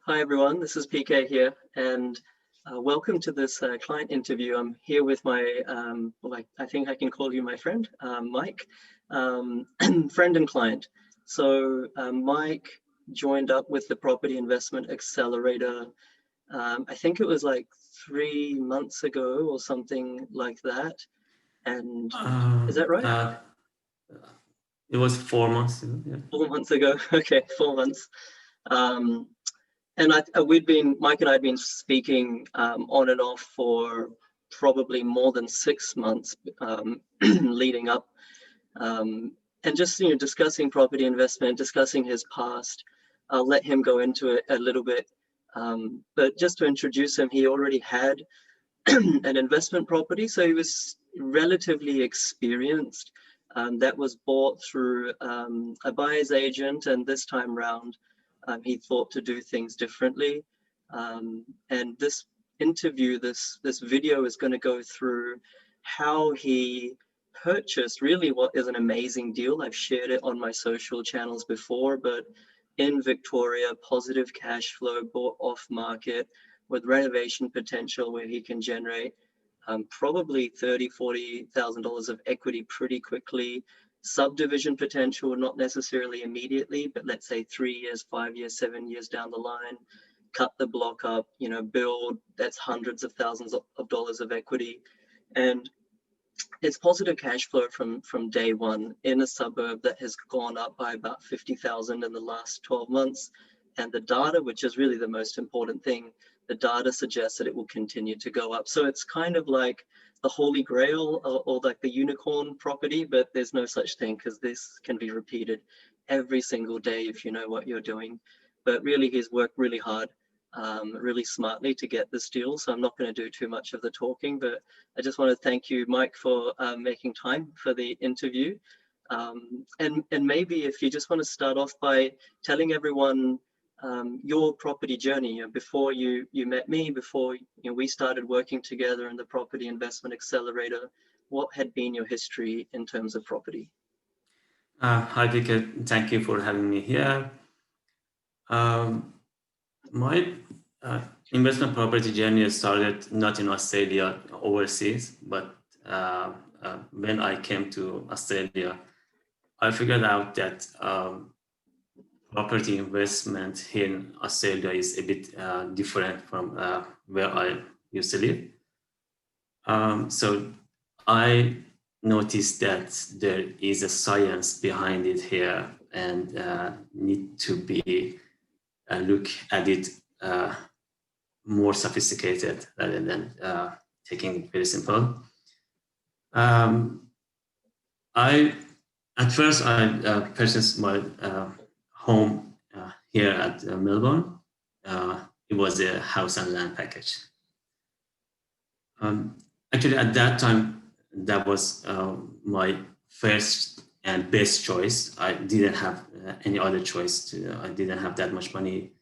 Hi everyone, this is PK here, and welcome to this client interview. I'm here with my, I think I can call you my friend, Mike, friend and client. So Mike joined up with the Property Investment Accelerator. I think it was like 3 months ago or something like that. And is that right? It was 4 months ago. Yeah. 4 months ago. Okay, 4 months. And Mike and I had been speaking on and off for probably more than 6 months leading up, and just discussing property investment, discussing his past. I'll let him go into it a little bit, but just to introduce him, he already had an investment property, so he was relatively experienced. That was bought through a buyer's agent, and this time round he thought to do things differently. And this interview, this video is going to go through how he purchased really what is an amazing deal. I've shared it on my social channels before, but in Victoria, positive cash flow, bought off market with renovation potential where he can generate probably $30,000-$40,000 of equity pretty quickly. Subdivision potential, not necessarily immediately, but let's say 3 years, 5 years, 7 years down the line, cut the block up, build, that's hundreds of thousands of dollars of equity. And it's positive cash flow from day one in a suburb that has gone up by about 50,000 in the last 12 months. And the data, which is really the most important thing, the data suggests that it will continue to go up. So it's kind of like the holy grail or like the unicorn property, but there's no such thing because this can be repeated every single day if you know what you're doing. But really, he's worked really hard, really smartly to get this deal. So I'm not going to do too much of the talking, but I just want to thank you, Mike, for making time for the interview. And maybe if you just want to start off by telling everyone your property journey, before you met me, before we started working together in the Property Investment Accelerator, what had been your history in terms of property? Hi, Vika. Thank you for having me here. My investment property journey started not in Australia, overseas, but when I came to Australia, I figured out that property investment here in Australia is a bit different from where I used to live. So I noticed that there is a science behind it here and need to be look at it more sophisticated rather than taking it very simple. At first I purchased my home here at Melbourne. It was a house and land package. Actually, at that time, that was my first and best choice. I didn't have any other choice. I didn't have that much money.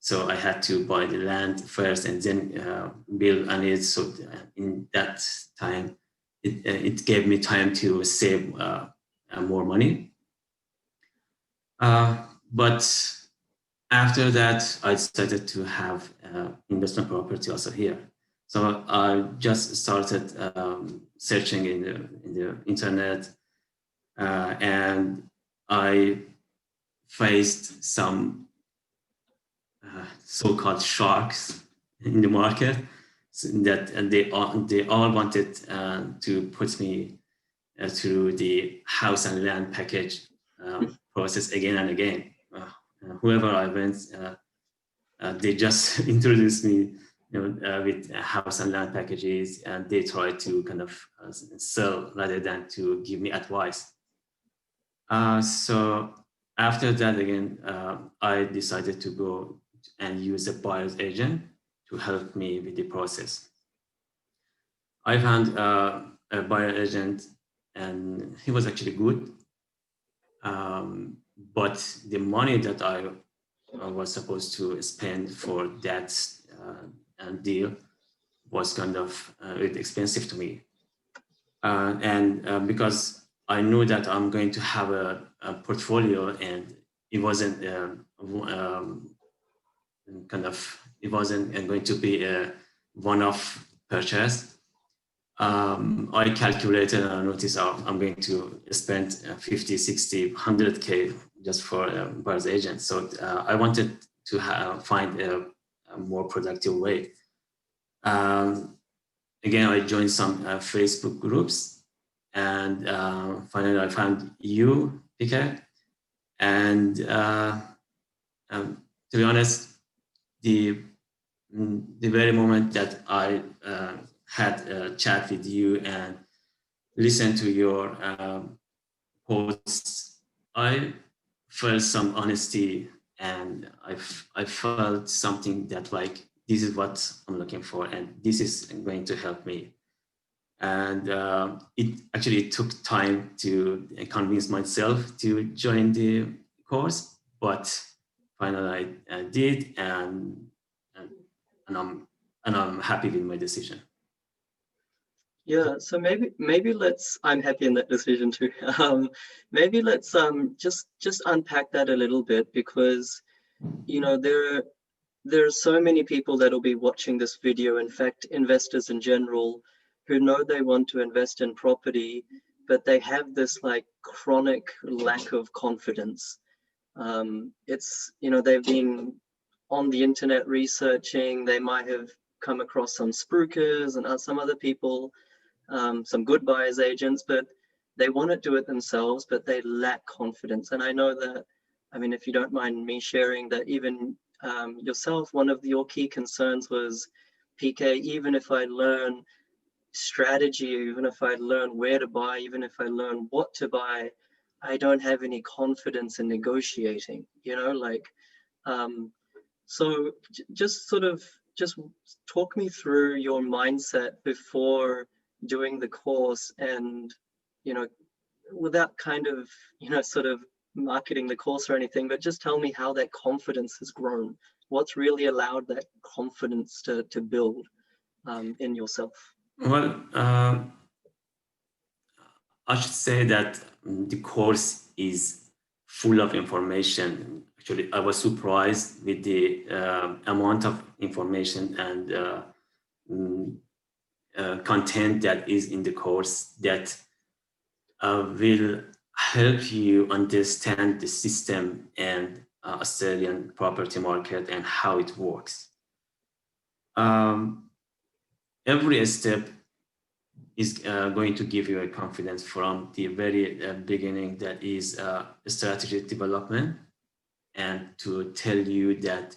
So I had to buy the land first and then build on it. So in that time, it gave me time to save more money. But after that, I started to have investment property also here. So I just started searching in the internet, and I faced some so-called sharks in the market, so that and they all wanted to put me through the house and land package process again and again. Whoever I went, they just introduced me with house and land packages, and they try to kind of sell rather than to give me advice. So after that, again, I decided to go and use a buyer's agent to help me with the process. I found a buyer agent, and he was actually good. But the money that I was supposed to spend for that deal was kind of really expensive to me. And because I knew that I'm going to have a portfolio, and it wasn't it wasn't going to be a one-off purchase. I calculated and I noticed I'm going to spend 50, 60, 100K just for buyer's agent. So I wanted to find a more productive way. Again, I joined some Facebook groups, and finally I found you, Pika. And to be honest, the very moment that I had a chat with you and listened to your posts, I felt some honesty, and I felt something that like, this is what I'm looking for, and this is going to help me. And it took time to convince myself to join the course, but finally I did, and I'm happy with my decision. Yeah, so maybe let's. I'm happy in that decision too. Maybe let's just unpack that a little bit, because there are so many people that will be watching this video. In fact, investors in general, who know they want to invest in property, but they have this like chronic lack of confidence. It's they've been on the internet researching. They might have come across some spruikers and some other people, some good buyers agents, but they want to do it themselves, but they lack confidence. And I know that, I mean, if you don't mind me sharing, that even yourself, one of your key concerns was, PK, even if I learn strategy, even if I learn where to buy, even if I learn what to buy, I don't have any confidence in negotiating, so just talk me through your mindset before doing the course, and without kind of sort of marketing the course or anything, but just tell me how that confidence has grown. What's really allowed that confidence to build in yourself? Well, I should say that the course is full of information. Actually, I was surprised with the amount of information and content that is in the course that will help you understand the system and Australian property market and how it works. Every step is going to give you a confidence from the very beginning, that is strategy development, and to tell you that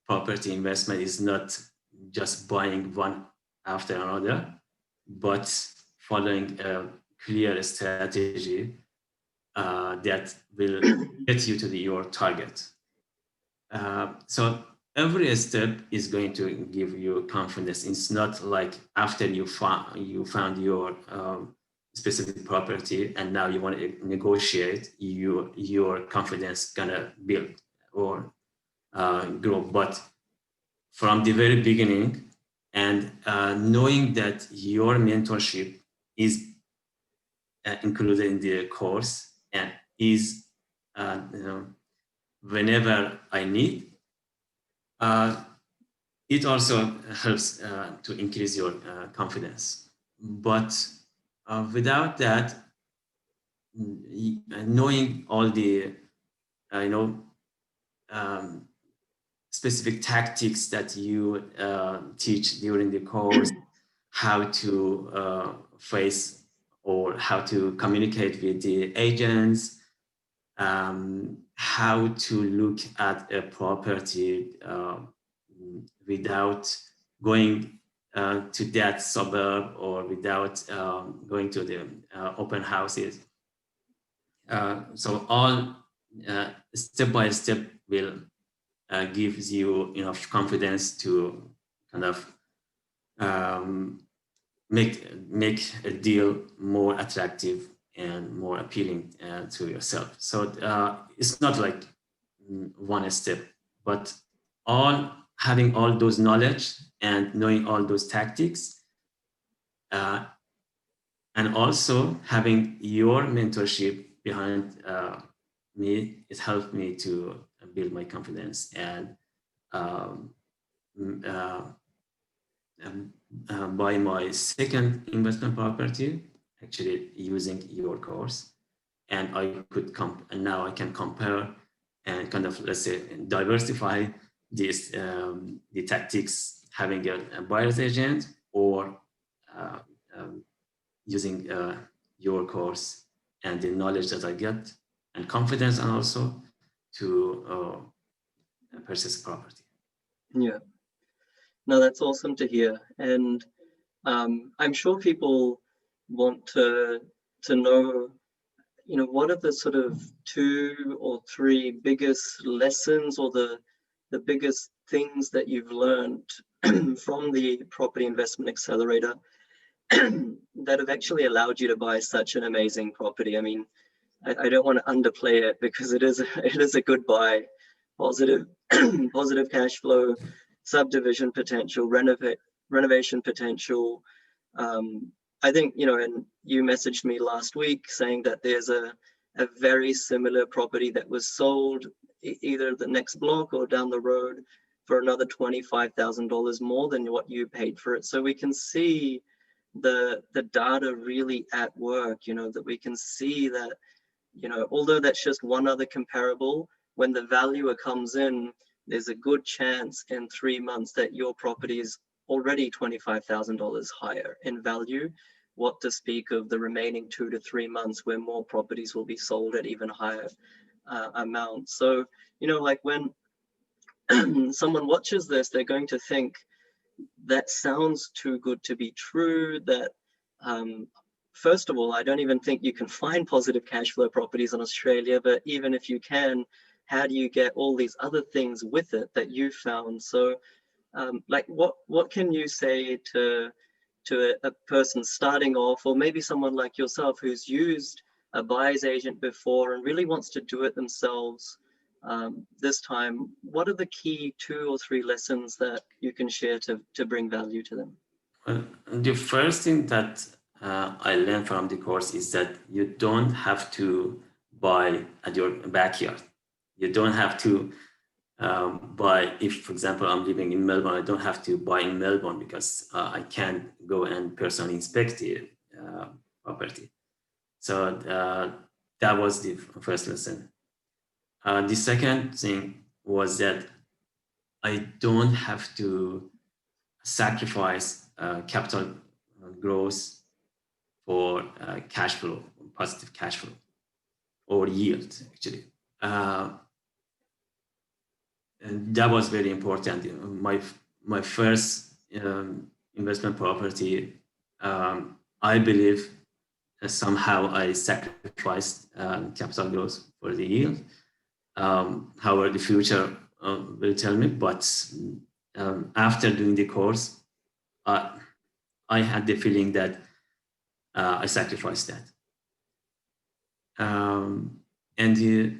property investment is not just buying one after another, but following a clear strategy that will get you to your target. So every step is going to give you confidence. It's not like after you found your specific property and now you want to negotiate, your confidence gonna build or grow. But from the very beginning, and knowing that your mentorship is included in the course and is whenever I need, it also helps to increase your confidence. But without that, knowing all the specific tactics that you teach during the course, how to face or how to communicate with the agents, how to look at a property without going to that suburb or without going to the open houses. So all step by step will gives you enough confidence to kind of make a deal more attractive and more appealing to yourself. So it's not like one step, but having all those knowledge and knowing all those tactics, and also having your mentorship behind me, it helped me to build my confidence and buy my second investment property, actually using your course. And I could and now I can compare and kind of, let's say, diversify this, the tactics, having a buyer's agent or using your course and the knowledge that I get and confidence, and also to purchase property. Yeah, no, that's awesome to hear. And I'm sure people want to know, what are the sort of 2 or 3 biggest lessons or the biggest things that you've learned from the Property Investment Accelerator that have actually allowed you to buy such an amazing property? I mean, I don't want to underplay it, because it is a good buy. Positive positive cash flow, subdivision potential, renovation potential. I think, and you messaged me last week saying that there's a very similar property that was sold either the next block or down the road for another $25,000 more than what you paid for it. So we can see the data really at work, that we can see that, although that's just one other comparable, when the valuer comes in, there's a good chance in 3 months that your property is already $25,000 higher in value. What to speak of the remaining 2 to 3 months where more properties will be sold at even higher amounts. So, like when someone watches this, they're going to think that sounds too good to be true, that first of all, I don't even think you can find positive cash flow properties in Australia, but even if you can, how do you get all these other things with it that you found? So like what can you say to a person starting off, or maybe someone like yourself who's used a buyer's agent before and really wants to do it themselves this time? What are the key 2 or 3 lessons that you can share to bring value to them? Well, the first thing that I learned from the course is that you don't have to buy at your backyard. You don't have to buy, if, for example, I'm living in Melbourne, I don't have to buy in Melbourne because I can't go and personally inspect the property. So that was the first lesson. The second thing was that I don't have to sacrifice capital growth for cash flow, positive cash flow, or yield, actually. And that was very important. My first investment property, I believe somehow I sacrificed capital growth for the yield. However, the future will tell me, but after doing the course, I had the feeling that I sacrificed that. And the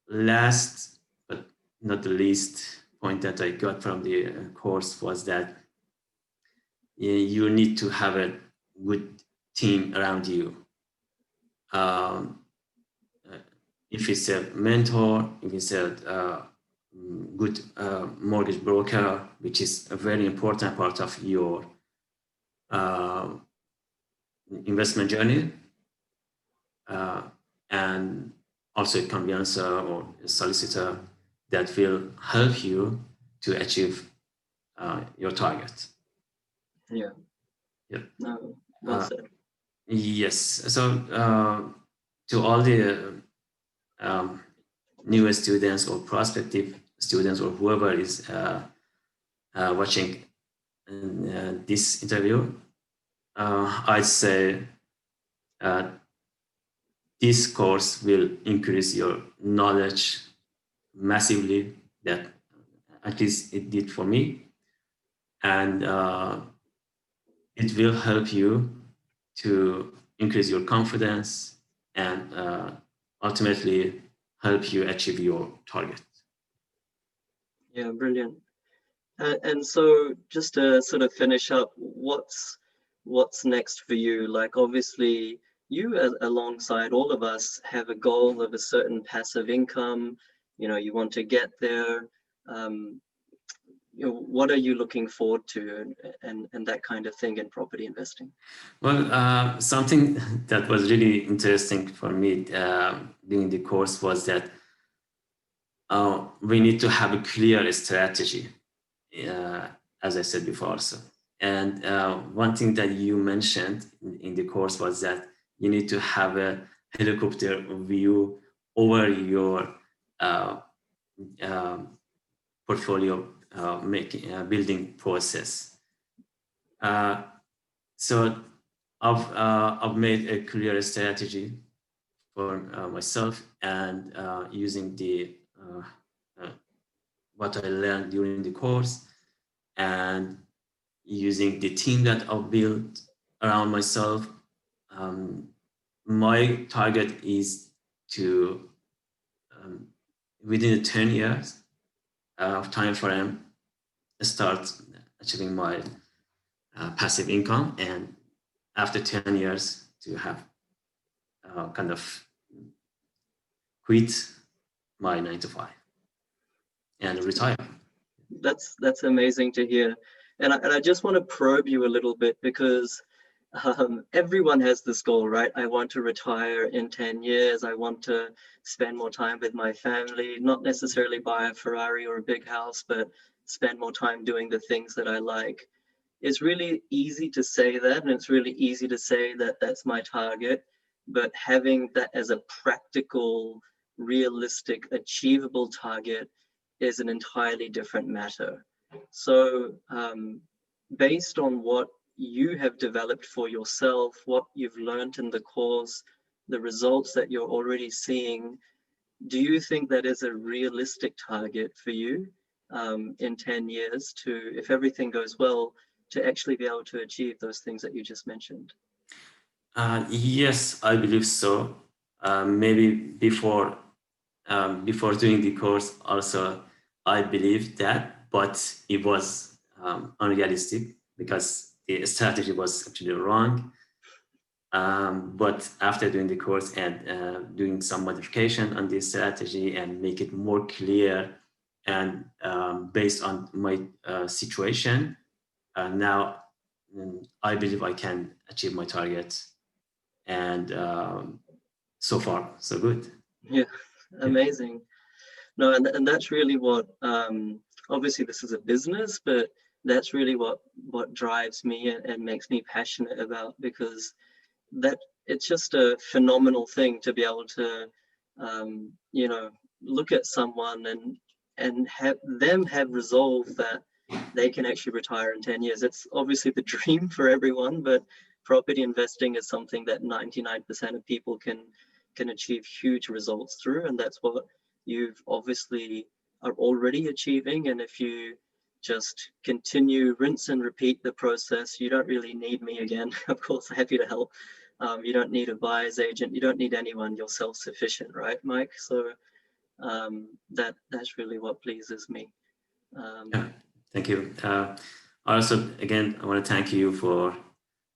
last, but not the least, point that I got from the course was that you need to have a good team around you. If it's a mentor, if it's a good mortgage broker, which is a very important part of your investment journey, and also a conveyancer or a solicitor that will help you to achieve your target. Yeah. Yep. No, well said. Yes. So to all the new students or prospective students or whoever is watching this interview, I'd say this course will increase your knowledge massively, that at least it did for me. And it will help you to increase your confidence and ultimately help you achieve your target. Yeah, brilliant. And so just to sort of finish up, what's next for you? Like, obviously you alongside all of us have a goal of a certain passive income. you know, you want to get there. You know, what are you looking forward to, and that kind of thing in property investing? Well, something that was really interesting for me during the course was that we need to have a clear strategy, as I said before also. And one thing that you mentioned in the course was that you need to have a helicopter view over your portfolio building process. So I've made a clear strategy for myself, and using the what I learned during the course, and using the team that I've built around myself. My target is to within 10 years of time frame start achieving my passive income, and after 10 years to have kind of quit my 9 to 5 and retire. That's amazing to hear. And I just want to probe you a little bit, because everyone has this goal, right? I want to retire in 10 years. I want to spend more time with my family, not necessarily buy a Ferrari or a big house, but spend more time doing the things that I like. It's really easy to say that, and it's really easy to say that that's my target, but having that as a practical, realistic, achievable target is an entirely different matter. So based on what you have developed for yourself, what you've learned in the course, the results that you're already seeing, do you think that is a realistic target for you in 10 years to, if everything goes well, to actually be able to achieve those things that you just mentioned? Yes, I believe so. Maybe before doing the course also, I believed that, but it was unrealistic because the strategy was actually wrong. But after doing the course and doing some modification on the strategy and make it more clear and based on my situation, now I believe I can achieve my target. And so far, so good. Yeah, amazing. No, and that's really what, obviously this is a business, but that's really what drives me and makes me passionate about, because that it's just a phenomenal thing to be able to, you know, look at someone and have them have resolve that they can actually retire in 10 years. It's obviously the dream for everyone, but property investing is something that 99% of people can achieve huge results through, and that's what you've obviously are already achieving. And if you just continue, rinse and repeat the process, you don't really need me again. Of course, happy to help. You don't need a buyer's agent. You don't need anyone. You're self-sufficient, right, Mike? So that's really what pleases me. Yeah, thank you. Also, again, I want to thank you for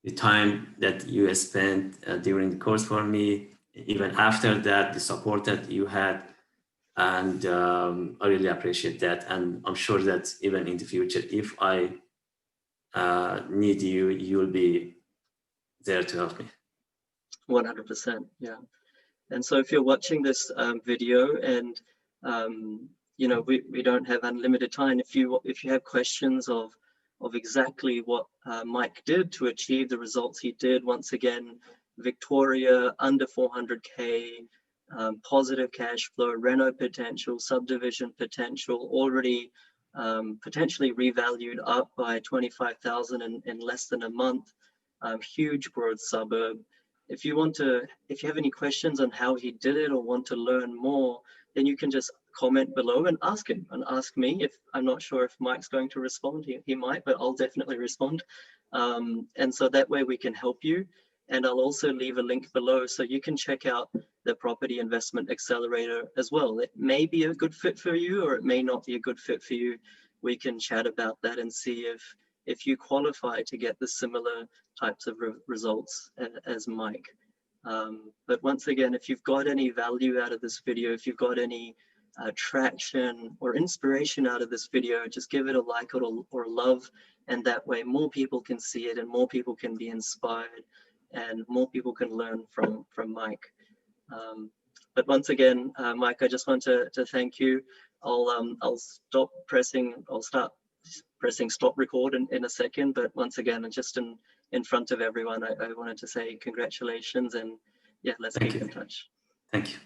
the time that you spent during the course for me, even after that, the support that you had. And I really appreciate that. And I'm sure that even in the future, if I need you, you'll be there to help me. 100%, yeah. And so if you're watching this video and you know, we don't have unlimited time, if you have questions of exactly what Mike did to achieve the results he did, once again, Victoria under 400K, positive cash flow, reno potential, subdivision potential, already potentially revalued up by 25,000 in less than a month, huge growth suburb. If you have any questions on how he did it or want to learn more, then you can just comment below and ask him and ask me. If I'm not sure if Mike's going to respond, he might, but I'll definitely respond. And so that way we can help you. And I'll also leave a link below so you can check out the Property Investment Accelerator as well. It may be a good fit for you, or it may not be a good fit for you. We can chat about that and see if you qualify to get the similar types of results as Mike. But once again, if you've got any value out of this video, if you've got any traction or inspiration out of this video, just give it a like or a love, and that way more people can see it and more people can be inspired and more people can learn from Mike. But once again, Mike, I just want to thank you. I'll start pressing stop record in a second, but once again, just in front of everyone, I wanted to say congratulations, and yeah, let's keep in touch. Thank you.